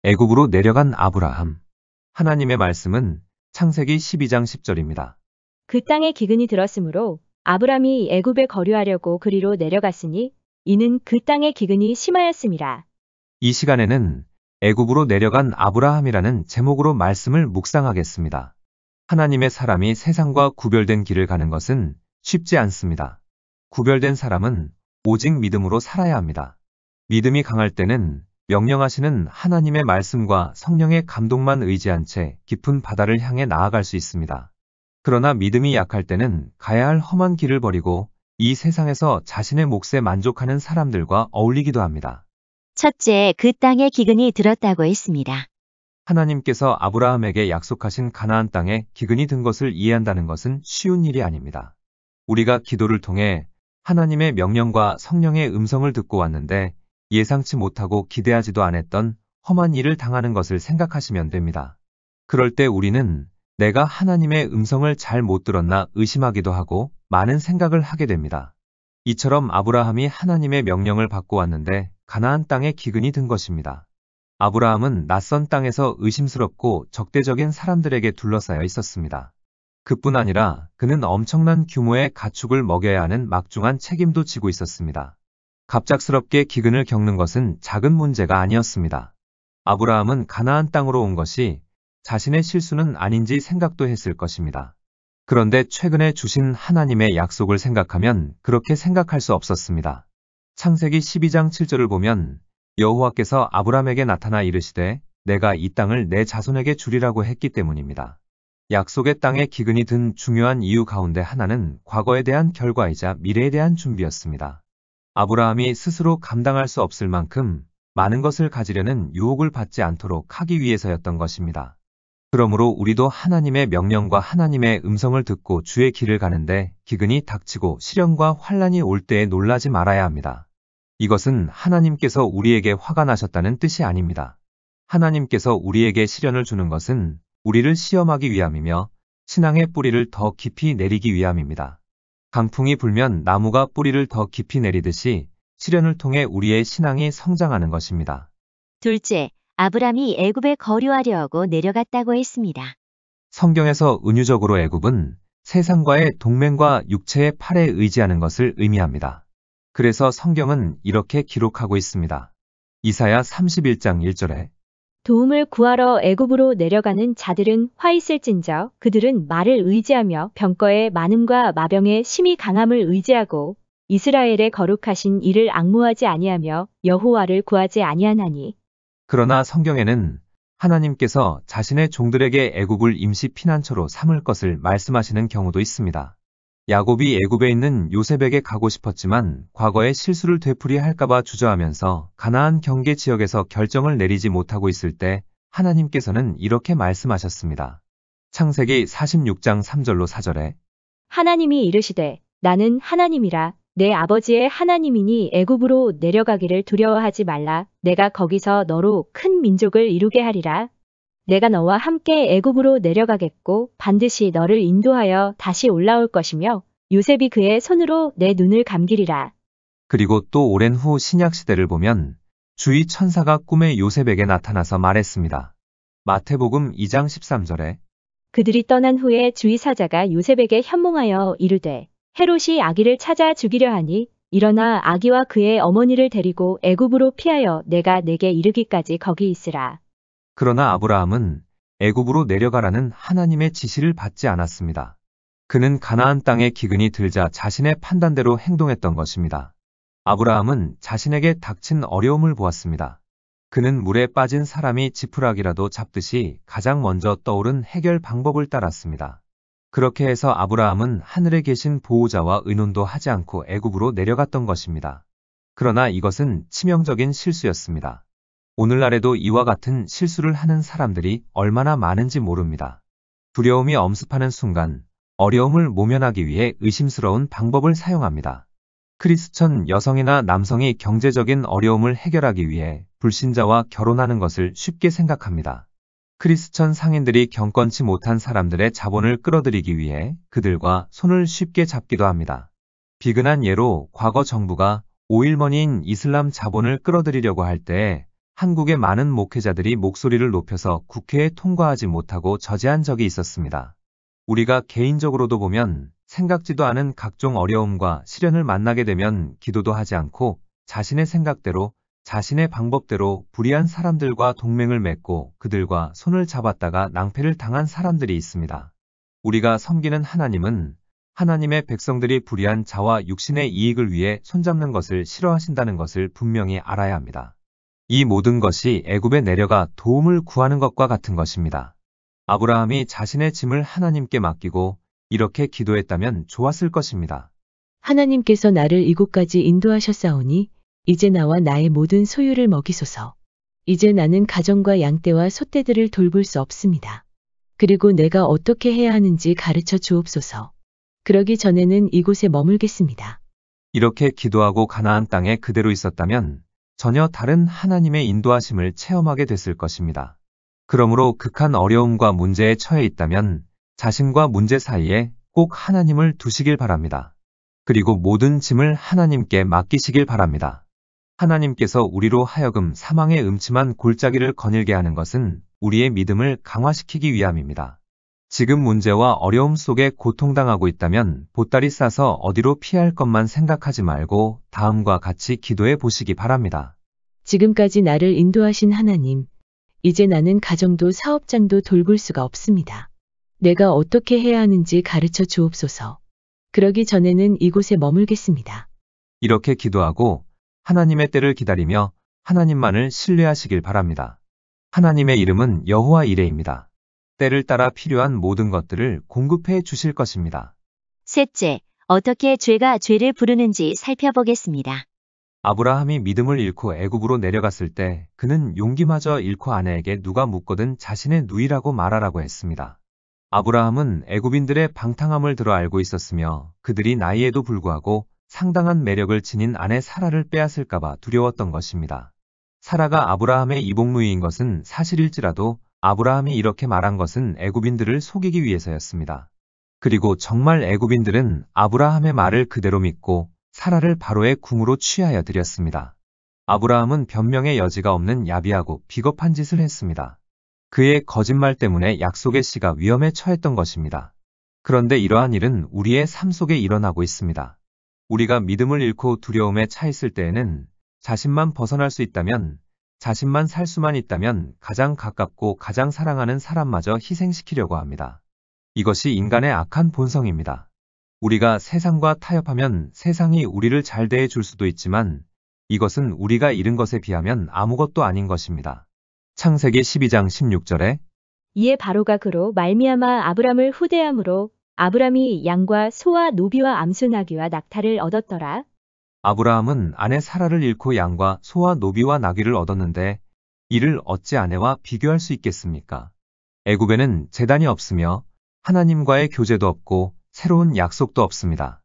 애굽으로 내려간 아브라함. 하나님의 말씀은 창세기 12장 10절입니다. 그 땅에 기근이 들었으므로 아브람이 애굽에 거류하려고 그리로 내려갔으니 이는 그 땅에 기근이 심하였음이라. 이 시간에는 애굽으로 내려간 아브라함이라는 제목으로 말씀을 묵상하겠습니다. 하나님의 사람이 세상과 구별된 길을 가는 것은 쉽지 않습니다. 구별된 사람은 오직 믿음으로 살아야 합니다. 믿음이 강할 때는 명령하시는 하나님의 말씀과 성령의 감동만 의지한 채 깊은 바다를 향해 나아갈 수 있습니다. 그러나 믿음이 약할 때는 가야 할 험한 길을 버리고 이 세상에서 자신의 몫에 만족하는 사람들과 어울리기도 합니다. 첫째, 그 땅에 기근이 들었다고 했습니다. 하나님께서 아브라함에게 약속하신 가나안 땅에 기근이 든 것을 이해한다는 것은 쉬운 일이 아닙니다. 우리가 기도를 통해 하나님의 명령과 성령의 음성을 듣고 왔는데 예상치 못하고 기대하지도 않았던 험한 일을 당하는 것을 생각하시면 됩니다. 그럴 때 우리는 내가 하나님의 음성을 잘 못 들었나 의심하기도 하고 많은 생각을 하게 됩니다. 이처럼 아브라함이 하나님의 명령을 받고 왔는데 가나안 땅에 기근이 든 것입니다. 아브라함은 낯선 땅에서 의심스럽고 적대적인 사람들에게 둘러싸여 있었습니다. 그뿐 아니라 그는 엄청난 규모의 가축을 먹여야 하는 막중한 책임도 지고 있었습니다. 갑작스럽게 기근을 겪는 것은 작은 문제가 아니었습니다. 아브라함은 가나안 땅으로 온 것이 자신의 실수는 아닌지 생각도 했을 것입니다. 그런데 최근에 주신 하나님의 약속을 생각하면 그렇게 생각할 수 없었습니다. 창세기 12장 7절을 보면 여호와께서 아브라함에게 나타나 이르시되 내가 이 땅을 내 자손에게 주리라고 했기 때문입니다. 약속의 땅에 기근이 든 중요한 이유 가운데 하나는 과거에 대한 결과이자 미래에 대한 준비였습니다. 아브라함이 스스로 감당할 수 없을 만큼 많은 것을 가지려는 유혹을 받지 않도록 하기 위해서였던 것입니다. 그러므로 우리도 하나님의 명령과 하나님의 음성을 듣고 주의 길을 가는데 기근이 닥치고 시련과 환란이 올 때에 놀라지 말아야 합니다. 이것은 하나님께서 우리에게 화가 나셨다는 뜻이 아닙니다. 하나님께서 우리에게 시련을 주는 것은 우리를 시험하기 위함이며 신앙의 뿌리를 더 깊이 내리기 위함입니다. 강풍이 불면 나무가 뿌리를 더 깊이 내리듯이 시련을 통해 우리의 신앙이 성장하는 것입니다. 둘째, 아브람이 애굽에 거류하려 하고 내려갔다고 했습니다. 성경에서 은유적으로 애굽은 세상과의 동맹과 육체의 팔에 의지하는 것을 의미합니다. 그래서 성경은 이렇게 기록하고 있습니다. 이사야 31장 1절에 도움을 구하러 애굽으로 내려가는 자들은 화 있을진저 그들은 말을 의지하며 병거의 많음과 마병의 심히 강함을 의지하고 이스라엘의 거룩하신 이를 앙모하지 아니하며 여호와를 구하지 아니하나니. 그러나 성경에는 하나님께서 자신의 종들에게 애굽을 임시 피난처로 삼을 것을 말씀하시는 경우도 있습니다. 야곱이 애굽에 있는 요셉에게 가고 싶었지만 과거의 실수를 되풀이할까봐 주저하면서 가나안 경계 지역에서 결정을 내리지 못하고 있을 때 하나님께서는 이렇게 말씀하셨습니다. 창세기 46장 3절로 4절에 하나님이 이르시되 나는 하나님이라 내 아버지의 하나님이니 애굽으로 내려가기를 두려워하지 말라. 내가 거기서 너로 큰 민족을 이루게 하리라. 내가 너와 함께 애굽으로 내려가겠고 반드시 너를 인도하여 다시 올라올 것이며 요셉이 그의 손으로 내 눈을 감기리라. 그리고 또 오랜 후 신약시대를 보면 주의 천사가 꿈에 요셉에게 나타나서 말했습니다. 마태복음 2장 13절에 그들이 떠난 후에 주의 사자가 요셉에게 현몽하여 이르되 헤롯이 아기를 찾아 죽이려 하니 일어나 아기와 그의 어머니를 데리고 애굽으로 피하여 내가 내게 이르기까지 거기 있으라. 그러나 아브라함은 애굽으로 내려가라는 하나님의 지시를 받지 않았습니다. 그는 가나안 땅에 기근이 들자 자신의 판단대로 행동했던 것입니다. 아브라함은 자신에게 닥친 어려움을 보았습니다. 그는 물에 빠진 사람이 지푸라기라도 잡듯이 가장 먼저 떠오른 해결 방법을 따랐습니다. 그렇게 해서 아브라함은 하늘에 계신 보호자와 의논도 하지 않고 애굽으로 내려갔던 것입니다. 그러나 이것은 치명적인 실수였습니다. 오늘날에도 이와 같은 실수를 하는 사람들이 얼마나 많은지 모릅니다. 두려움이 엄습하는 순간 어려움을 모면하기 위해 의심스러운 방법을 사용합니다. 크리스천 여성이나 남성이 경제적인 어려움을 해결하기 위해 불신자와 결혼하는 것을 쉽게 생각합니다. 크리스천 상인들이 경건치 못한 사람들의 자본을 끌어들이기 위해 그들과 손을 쉽게 잡기도 합니다. 비근한 예로 과거 정부가 오일머니인 이슬람 자본을 끌어들이려고 할 때 한국의 많은 목회자들이 목소리를 높여서 국회에 통과하지 못하고 저지한 적이 있었습니다. 우리가 개인적으로도 보면 생각지도 않은 각종 어려움과 시련을 만나게 되면 기도도 하지 않고 자신의 생각대로 자신의 방법대로 불의한 사람들과 동맹을 맺고 그들과 손을 잡았다가 낭패를 당한 사람들이 있습니다. 우리가 섬기는 하나님은 하나님의 백성들이 불의한 자와 육신의 이익을 위해 손잡는 것을 싫어하신다는 것을 분명히 알아야 합니다. 이 모든 것이 애굽에 내려가 도움을 구하는 것과 같은 것입니다. 아브라함이 자신의 짐을 하나님께 맡기고 이렇게 기도했다면 좋았을 것입니다. 하나님께서 나를 이곳까지 인도하셨사오니 이제 나와 나의 모든 소유를 먹이소서. 이제 나는 가정과 양떼와 소떼들을 돌볼 수 없습니다. 그리고 내가 어떻게 해야 하는지 가르쳐 주옵소서. 그러기 전에는 이곳에 머물겠습니다. 이렇게 기도하고 가나안 땅에 그대로 있었다면 전혀 다른 하나님의 인도하심을 체험하게 됐을 것입니다. 그러므로 극한 어려움과 문제에 처해 있다면 자신과 문제 사이에 꼭 하나님을 두시길 바랍니다. 그리고 모든 짐을 하나님께 맡기시길 바랍니다. 하나님께서 우리로 하여금 사망의 음침한 골짜기를 거닐게 하는 것은 우리의 믿음을 강화시키기 위함입니다. 지금 문제와 어려움 속에 고통당하고 있다면 보따리 싸서 어디로 피할 것만 생각하지 말고 다음과 같이 기도해 보시기 바랍니다. 지금까지 나를 인도하신 하나님, 이제 나는 가정도 사업장도 돌볼 수가 없습니다. 내가 어떻게 해야 하는지 가르쳐 주옵소서. 그러기 전에는 이곳에 머물겠습니다. 이렇게 기도하고 하나님의 때를 기다리며 하나님만을 신뢰하시길 바랍니다. 하나님의 이름은 여호와 이레입니다. 때를 따라 필요한 모든 것들을 공급해 주실 것입니다. 셋째, 어떻게 죄가 죄를 부르는지 살펴보겠습니다. 아브라함이 믿음을 잃고 애굽으로 내려갔을 때 그는 용기마저 잃고 아내에게 누가 묻거든 자신의 누이라고 말하라고 했습니다. 아브라함은 애굽인들의 방탕함을 들어 알고 있었으며 그들이 나이에도 불구하고 상당한 매력을 지닌 아내 사라를 빼앗을까봐 두려웠던 것입니다. 사라가 아브라함의 이복누이인 것은 사실일지라도 아브라함이 이렇게 말한 것은 애굽인들을 속이기 위해서였습니다. 그리고 정말 애굽인들은 아브라함의 말을 그대로 믿고 사라를 바로의 궁으로 취하여 드렸습니다. 아브라함은 변명의 여지가 없는 야비하고 비겁한 짓을 했습니다. 그의 거짓말 때문에 약속의 씨가 위험에 처했던 것입니다. 그런데 이러한 일은 우리의 삶 속에 일어나고 있습니다. 우리가 믿음을 잃고 두려움에 차 있을 때에는 자신만 벗어날 수 있다면, 자신만 살 수만 있다면 가장 가깝고 가장 사랑하는 사람마저 희생시키려고 합니다. 이것이 인간의 악한 본성입니다. 우리가 세상과 타협하면 세상이 우리를 잘 대해 줄 수도 있지만 이것은 우리가 잃은 것에 비하면 아무것도 아닌 것입니다. 창세기 12장 16절에 이에 바로가 그로 말미암아 아브람을 후대함으로 아브람이 양과 소와 노비와 암수 나귀와 낙타를 얻었더라. 아브라함은 아내 사라를 잃고 양과 소와 노비와 나귀를 얻었는데 이를 어찌 아내와 비교할 수 있겠습니까? 애굽에는 제단이 없으며 하나님과의 교제도 없고 새로운 약속도 없습니다.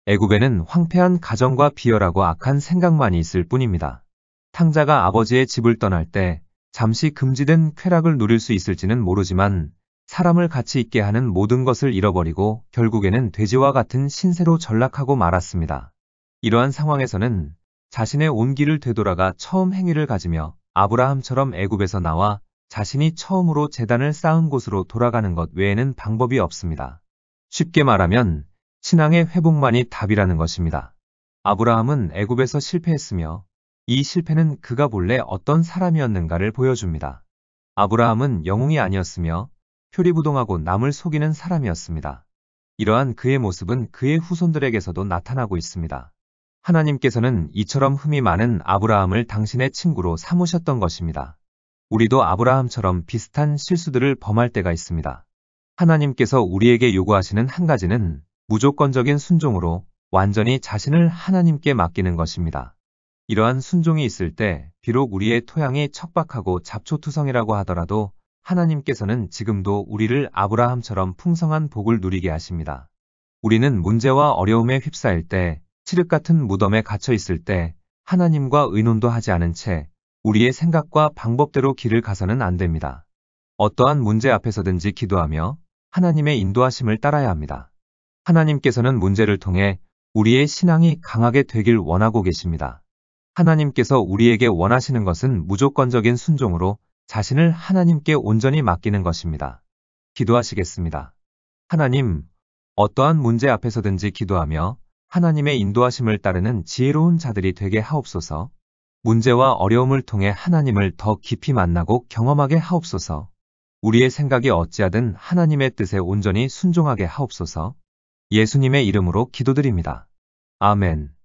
애굽에는 황폐한 가정과 비열하고 악한 생각만이 있을 뿐입니다. 탕자가 아버지의 집을 떠날 때 잠시 금지된 쾌락을 누릴 수 있을지는 모르지만 사람을 가치 있게 하는 모든 것을 잃어버리고 결국에는 돼지와 같은 신세로 전락하고 말았습니다. 이러한 상황에서는 자신의 온 길을 되돌아가 처음 행위를 가지며 아브라함처럼 애굽에서 나와 자신이 처음으로 제단을 쌓은 곳으로 돌아가는 것 외에는 방법이 없습니다. 쉽게 말하면 신앙의 회복만이 답이라는 것입니다. 아브라함은 애굽에서 실패했으며 이 실패는 그가 본래 어떤 사람이었는가를 보여줍니다. 아브라함은 영웅이 아니었으며 표리부동하고 남을 속이는 사람이었습니다. 이러한 그의 모습은 그의 후손들에게서도 나타나고 있습니다. 하나님께서는 이처럼 흠이 많은 아브라함을 당신의 친구로 삼으셨던 것입니다. 우리도 아브라함처럼 비슷한 실수들을 범할 때가 있습니다. 하나님께서 우리에게 요구하시는 한 가지는 무조건적인 순종으로 완전히 자신을 하나님께 맡기는 것입니다. 이러한 순종이 있을 때 비록 우리의 토양이 척박하고 잡초투성이라고 하더라도 하나님께서는 지금도 우리를 아브라함처럼 풍성한 복을 누리게 하십니다. 우리는 문제와 어려움에 휩싸일 때, 칠흑 같은 무덤에 갇혀 있을 때 하나님과 의논도 하지 않은 채 우리의 생각과 방법대로 길을 가서는 안 됩니다. 어떠한 문제 앞에서든지 기도하며 하나님의 인도하심을 따라야 합니다. 하나님께서는 문제를 통해 우리의 신앙이 강하게 되길 원하고 계십니다. 하나님께서 우리에게 원하시는 것은 무조건적인 순종으로 자신을 하나님께 온전히 맡기는 것입니다. 기도하시겠습니다. 하나님, 어떠한 문제 앞에서든지 기도하며 하나님의 인도하심을 따르는 지혜로운 자들이 되게 하옵소서. 문제와 어려움을 통해 하나님을 더 깊이 만나고 경험하게 하옵소서. 우리의 생각이 어찌하든 하나님의 뜻에 온전히 순종하게 하옵소서. 예수님의 이름으로 기도드립니다. 아멘.